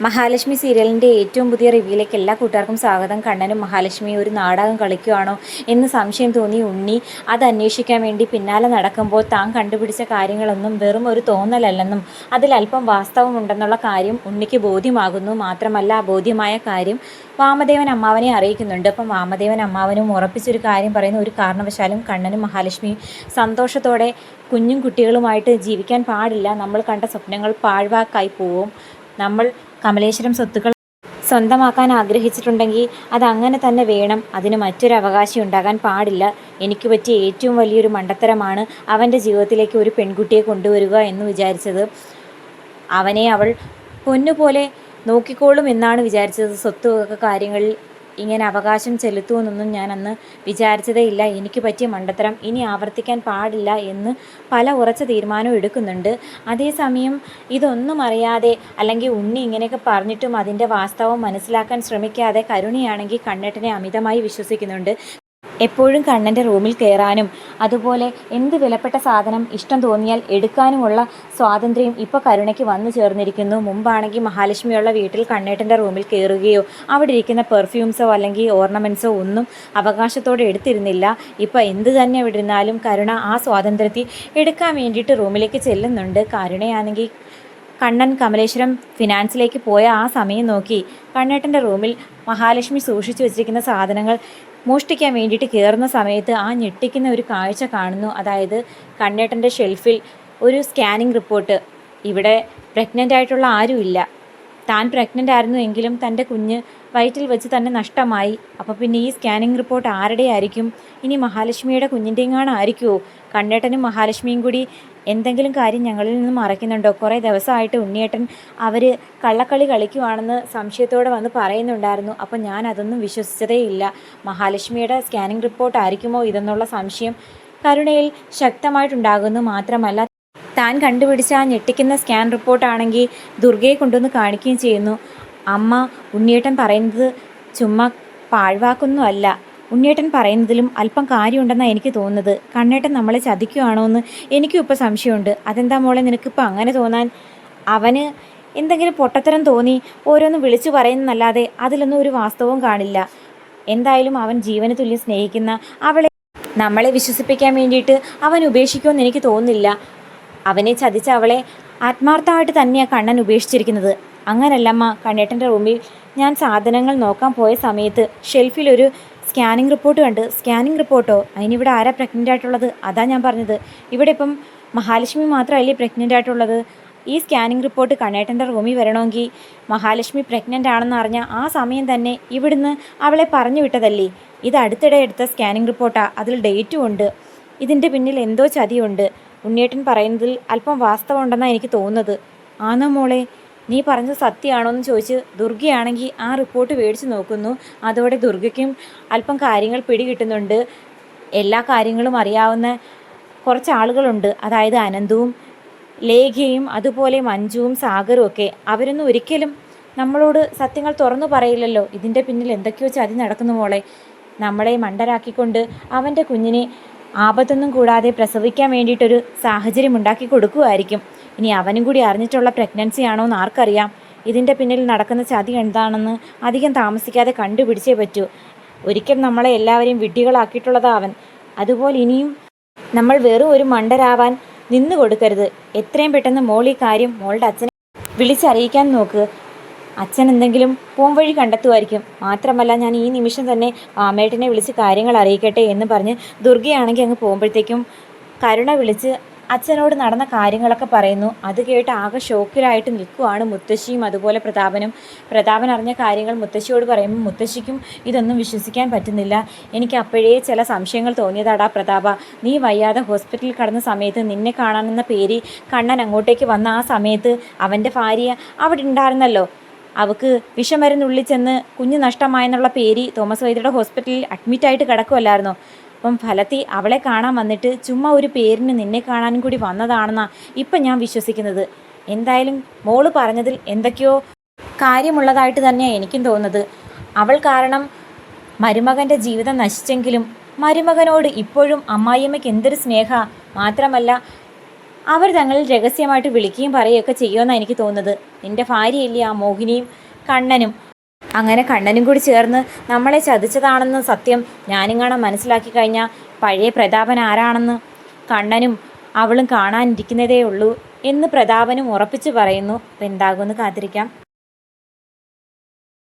മഹാലക്ഷ്മി സീരിയലിൻ്റെ ഏറ്റവും പുതിയ റിവ്യൂയിലേക്ക് എല്ലാ കൂട്ടുകാർക്കും സ്വാഗതം. കണ്ണനും മഹാലക്ഷ്മിയും ഒരു നാടകം കളിക്കുകയാണോ എന്ന് സംശയം തോന്നി ഉണ്ണി അത് അന്വേഷിക്കാൻ വേണ്ടി പിന്നാലെ നടക്കുമ്പോൾ താൻ കണ്ടുപിടിച്ച കാര്യങ്ങളൊന്നും വെറും ഒരു തോന്നലല്ലെന്നും അതിലല്പം വാസ്തവമുണ്ടെന്നുള്ള കാര്യം ഉണ്ണിക്ക് ബോധ്യമാകുന്നു. മാത്രമല്ല, ബോധ്യമായ കാര്യം വാമദേവൻ അമ്മാവനെ അറിയിക്കുന്നുണ്ട്. അപ്പം വാമദേവൻ അമ്മാവനും ഉറപ്പിച്ചൊരു കാര്യം പറയുന്നു, ഒരു കാരണവശാലും കണ്ണനും മഹാലക്ഷ്മിയും സന്തോഷത്തോടെ കുഞ്ഞും കുട്ടികളുമായിട്ട് ജീവിക്കാൻ പാടില്ല. നമ്മൾ കണ്ട സ്വപ്നങ്ങൾ പാഴ്വാക്കായി പോവും. നമ്മൾ കമലേശ്വരം സ്വത്തുക്കൾ സ്വന്തമാക്കാൻ ആഗ്രഹിച്ചിട്ടുണ്ടെങ്കിൽ അതങ്ങനെ തന്നെ വേണം. അതിന് മറ്റൊരു അവകാശം ഉണ്ടാകാൻ പാടില്ല. എനിക്ക് പറ്റിയ ഏറ്റവും വലിയൊരു മണ്ടത്തരമാണ് അവൻ്റെ ജീവിതത്തിലേക്ക് ഒരു പെൺകുട്ടിയെ കൊണ്ടുവരിക എന്ന് വിചാരിച്ചത്. അവനെ അവൾ പൊന്നുപോലെ നോക്കിക്കോളും എന്നാണ് വിചാരിച്ചത്. സ്വത്ത് കാര്യങ്ങളിൽ ഇങ്ങനെ അവകാശം ചെലുത്തുമെന്നൊന്നും ഞാൻ അന്ന് വിചാരിച്ചതേ ഇല്ല. എനിക്ക് പറ്റിയ മണ്ടത്തരം ഇനി ആവർത്തിക്കാൻ പാടില്ല എന്ന് പല ഉറച്ച തീരുമാനവും എടുക്കുന്നുണ്ട്. അതേസമയം ഇതൊന്നും അറിയാതെ അല്ലെങ്കിൽ ഉണ്ണി ഇങ്ങനെയൊക്കെ പറഞ്ഞിട്ടും അതിൻ്റെ വാസ്തവം മനസ്സിലാക്കാൻ ശ്രമിക്കാതെ കരുണയാണെങ്കിൽ കണ്ണേട്ടനെ അമിതമായി വിശ്വസിക്കുന്നുണ്ട്. എപ്പോഴും കണ്ണൻ്റെ റൂമിൽ കയറാനും അതുപോലെ എന്ത് വിലപ്പെട്ട സാധനം ഇഷ്ടം തോന്നിയാൽ എടുക്കാനുമുള്ള സ്വാതന്ത്ര്യം ഇപ്പോൾ കരുണയ്ക്ക് വന്നു ചേർന്നിരിക്കുന്നു. മുമ്പാണെങ്കിൽ മഹാലക്ഷ്മിയുള്ള വീട്ടിൽ കണ്ണേട്ടൻ്റെ റൂമിൽ കയറുകയോ അവിടെ ഇരിക്കുന്ന പെർഫ്യൂംസോ അല്ലെങ്കിൽ ഓർണമെൻറ്റ്സോ ഒന്നും അവകാശത്തോടെ എടുത്തിരുന്നില്ല. ഇപ്പോൾ എന്ത് തന്നെ അവിടെ ഇരുന്നാലും കരുണ ആ സ്വാതന്ത്ര്യത്തിൽ എടുക്കാൻ വേണ്ടിയിട്ട് റൂമിലേക്ക് ചെല്ലുന്നുണ്ട്. കരുണയാണെങ്കിൽ കണ്ണൻ കമലേശ്വരം ഫിനാൻസിലേക്ക് പോയ ആ സമയം നോക്കി കണ്ണേട്ടൻ്റെ റൂമിൽ മഹാലക്ഷ്മി സൂക്ഷിച്ചു വെച്ചിരിക്കുന്ന സാധനങ്ങൾ മോഷ്ടിക്കാൻ വേണ്ടിയിട്ട് കയറുന്ന സമയത്ത് ആ ഞെട്ടിക്കുന്ന ഒരു കാഴ്ച കാണുന്നു. അതായത് കണ്ണേട്ടൻ്റെ ഷെൽഫിൽ ഒരു സ്കാനിങ് റിപ്പോർട്ട്. ഇവിടെ പ്രഗ്നൻ്റ് ആയിട്ടുള്ള ആരുമില്ല. താൻ പ്രഗ്നൻ്റ് ആയിരുന്നു എങ്കിലും തൻ്റെ കുഞ്ഞ് വയറ്റിൽ വെച്ച് തന്നെ നഷ്ടമായി. അപ്പോൾ പിന്നെ ഈ സ്കാനിങ് റിപ്പോർട്ട് ആരുടെ ആയിരിക്കും? ഇനി മഹാലക്ഷ്മിയുടെ കുഞ്ഞിൻ്റെയും ആയിരിക്കുമോ? കണ്ണേട്ടനും മഹാലക്ഷ്മിയും കൂടി എന്തെങ്കിലും കാര്യം ഞങ്ങളിൽ നിന്ന് മറയ്ക്കുന്നുണ്ടോ? കുറേ ദിവസമായിട്ട് ഉണ്ണിയേട്ടൻ അവർ കള്ളക്കളി കളിക്കുവാണെന്ന് സംശയത്തോടെ വന്ന് പറയുന്നുണ്ടായിരുന്നു. അപ്പോൾ ഞാൻ അതൊന്നും വിശ്വസിച്ചതേ ഇല്ല. മഹാലക്ഷ്മിയുടെ സ്കാനിങ് റിപ്പോർട്ട് ആയിരിക്കുമോ ഇതെന്നുള്ള സംശയം കരുണയിൽ ശക്തമായിട്ടുണ്ടാകുന്നു. മാത്രമല്ല, താൻ കണ്ടുപിടിച്ച ആ ഞെട്ടിക്കുന്ന സ്കാൻ റിപ്പോർട്ടാണെങ്കിൽ ദുർഗയെ കൊണ്ടുവന്ന് കാണിക്കുകയും ചെയ്യുന്നു. അമ്മ ഉണ്ണിയേട്ടൻ പറയുന്നത് ചുമ്മാ പാഴ്വാക്കൊന്നും അല്ല. ഉണ്ണിയേട്ടൻ പറയുന്നതിലും അല്പം കാര്യമുണ്ടെന്നാണ് എനിക്ക് തോന്നുന്നത്. കണ്ണേട്ടൻ നമ്മളെ ചതിക്കുകയാണോ എന്ന് എനിക്കും ഇപ്പോൾ സംശയമുണ്ട്. അതെന്താ മോളെ നിനക്കിപ്പോൾ അങ്ങനെ തോന്നാൻ? അവന് എന്തെങ്കിലും പൊട്ടത്തരം തോന്നി ഓരോന്ന് വിളിച്ചു പറയുന്നതല്ലാതെ അതിലൊന്നും ഒരു വാസ്തവവും കാണില്ല. എന്തായാലും അവൻ ജീവന് തുല്യം സ്നേഹിക്കുന്ന അവളെ നമ്മളെ വിശ്വസിപ്പിക്കാൻ വേണ്ടിയിട്ട് അവൻ ഉപേക്ഷിക്കുമെന്ന് എനിക്ക് തോന്നുന്നില്ല. അവനെ ചതിച്ച അവളെ ആത്മാർത്ഥമായിട്ട് തന്നെയാണ് കണ്ണൻ ഉപേക്ഷിച്ചിരിക്കുന്നത്. അങ്ങനല്ലമ്മ, കണ്ണേട്ടൻ്റെ റൂമിൽ ഞാൻ സാധനങ്ങൾ നോക്കാൻ പോയ സമയത്ത് ഷെൽഫിലൊരു സ്കാനിങ് റിപ്പോർട്ട് കണ്ട്. സ്കാനിങ് റിപ്പോർട്ടോ? അതിനിവിടെ ആരാ പ്രഗ്നൻ്റ് ആയിട്ടുള്ളത്? അതാ ഞാൻ പറഞ്ഞത്. ഇവിടെ ഇപ്പം മഹാലക്ഷ്മി മാത്രമല്ലേ പ്രഗ്നൻ്റ് ആയിട്ടുള്ളത്. ഈ സ്കാനിങ് റിപ്പോർട്ട് കണ്ണേട്ടൻ്റെ റൂമിൽ വരണമെങ്കിൽ മഹാലക്ഷ്മി പ്രഗ്നൻ്റ് ആണെന്ന് അറിഞ്ഞാൽ ആ സമയം തന്നെ ഇവിടുന്ന് അവളെ പറഞ്ഞു വിട്ടതല്ലേ. ഇത് അടുത്തിടെ എടുത്ത സ്കാനിങ് റിപ്പോർട്ടാണ്. അതിൽ ഡേറ്റും ഉണ്ട്. ഇതിൻ്റെ പിന്നിൽ എന്തോ ചതിയുണ്ട്. ഉണ്ണിയേട്ടൻ പറയുന്നതിൽ അല്പം വാസ്തവമുണ്ടെന്നാണ് എനിക്ക് തോന്നുന്നത്. ആണോ മോളെ, നീ പറഞ്ഞത് സത്യമാണോ എന്ന് ചോദിച്ച് ദുർഗയാണെങ്കിൽ ആ റിപ്പോർട്ട് മേടിച്ച് നോക്കുന്നു. അതോടെ ദുർഗയ്ക്കും അല്പം കാര്യങ്ങൾ പിടികിട്ടുന്നുണ്ട്. എല്ലാ കാര്യങ്ങളും അറിയാവുന്ന കുറച്ച് ആളുകളുണ്ട്. അതായത് അനന്തവും ലേഖയും അതുപോലെ മഞ്ജുവും സാഗറും ഒക്കെ. അവരൊന്നും ഒരിക്കലും നമ്മളോട് സത്യങ്ങൾ തുറന്നു പറയില്ലല്ലോ. ഇതിൻ്റെ പിന്നിൽ എന്തൊക്കെയോ ചതി നടക്കുന്നു മോളെ. നമ്മളെ മണ്ടരാക്കിക്കൊണ്ട് അവൻ്റെ കുഞ്ഞിനെ ആപത്തൊന്നും കൂടാതെ പ്രസവിക്കാൻ വേണ്ടിയിട്ടൊരു സാഹചര്യം ഉണ്ടാക്കി കൊടുക്കുമായിരിക്കും. ഇനി അവനും കൂടി അറിഞ്ഞിട്ടുള്ള പ്രഗ്നൻസി ആണോ എന്ന് ആർക്കറിയാം. ഇതിൻ്റെ പിന്നിൽ നടക്കുന്ന ചതി എന്താണെന്ന് അധികം താമസിക്കാതെ കണ്ടുപിടിച്ചേ പറ്റൂ. ഒരിക്കൽ നമ്മളെ എല്ലാവരെയും വിഡ്ഢികളാക്കിയിട്ടുള്ളതാ അവൻ. അതുപോലെ ഇനിയും നമ്മൾ വെറും ഒരു മണ്ടരാവാൻ നിന്നു കൊടുക്കരുത്. എത്രയും പെട്ടെന്ന് മോൾ ഈ കാര്യം മോളുടെ അച്ഛനെ വിളിച്ചറിയിക്കാൻ നോക്ക്. അച്ഛൻ എന്തെങ്കിലും പോംവഴി കണ്ടെത്തുമായിരിക്കും. മാത്രമല്ല, ഞാൻ ഈ നിമിഷം തന്നെ ആമേട്ടനെ വിളിച്ച് കാര്യങ്ങൾ അറിയിക്കട്ടെ എന്ന് പറഞ്ഞ് ദുർഗയാണെങ്കിൽ അങ്ങ് പോകുമ്പോഴത്തേക്കും കരുണ വിളിച്ച് അച്ഛനോട് നടന്ന കാര്യങ്ങളൊക്കെ പറയുന്നു. അത് കേട്ട് ആകെ ഷോക്കിലായിട്ട് നിൽക്കുവാണ് മുത്തശ്ശിയും അതുപോലെ പ്രതാപനും. പ്രതാപൻ അറിഞ്ഞ കാര്യങ്ങൾ മുത്തശ്ശിയോട് പറയുമ്പോൾ മുത്തശ്ശിക്കും ഇതൊന്നും വിശ്വസിക്കാൻ പറ്റുന്നില്ല. എനിക്ക് അപ്പോഴേ ചില സംശയങ്ങൾ തോന്നിയതാടാ പ്രതാപ. നീ വയ്യാതെ ഹോസ്പിറ്റലിൽ കടന്ന സമയത്ത് നിന്നെ കാണാനെന്ന പേര് കണ്ണൻ അങ്ങോട്ടേക്ക് വന്ന ആ സമയത്ത് അവൻ്റെ ഭാര്യ അവിടെ ഉണ്ടായിരുന്നല്ലോ. അവൾക്ക് വിഷമരുന്നുള്ളിൽ ചെന്ന് കുഞ്ഞ് നഷ്ടമായെന്നുള്ള പേര് തോമസ് വൈദ്യരുടെ ഹോസ്പിറ്റലിൽ അഡ്മിറ്റായിട്ട് കിടക്കുമല്ലായിരുന്നോ. അപ്പം ഫലത്തിൽ അവളെ കാണാൻ വന്നിട്ട് ചുമ്മാ ഒരു പേരിന് നിന്നെ കാണാനും കൂടി വന്നതാണെന്നാണ് ഇപ്പം ഞാൻ വിശ്വസിക്കുന്നത്. എന്തായാലും മോള് പറഞ്ഞതിൽ എന്തൊക്കെയോ കാര്യമുള്ളതായിട്ട് തന്നെയാണ് എനിക്കും തോന്നുന്നത്. അവൾ കാരണം മരുമകൻ്റെ ജീവിതം നശിച്ചെങ്കിലും മരുമകനോട് ഇപ്പോഴും അമ്മായിയമ്മയ്ക്ക് എന്തൊരു സ്നേഹ. മാത്രമല്ല, അവർ തങ്ങളിൽ രഹസ്യമായിട്ട് വിളിക്കുകയും പറയുകയൊക്കെ ചെയ്യുമെന്നാണ് എനിക്ക് തോന്നുന്നത്. നിന്റെ ഭാര്യയില്ലേ ആ മോഹിനിയും കണ്ണനും. അങ്ങനെ കണ്ണനും കൂടി ചേർന്ന് നമ്മളെ ചതിച്ചതാണെന്ന് സത്യം ഞാനിങ്ങാണം മനസ്സിലാക്കി കഴിഞ്ഞാൽ പഴയ പ്രതാപൻ ആരാണെന്ന് കണ്ണനും അവളും കാണാനിരിക്കുന്നതേ ഉള്ളൂ എന്ന് പ്രതാപനും ഉറപ്പിച്ചു പറയുന്നു. അപ്പം എന്താകുമെന്ന് കാത്തിരിക്കാം.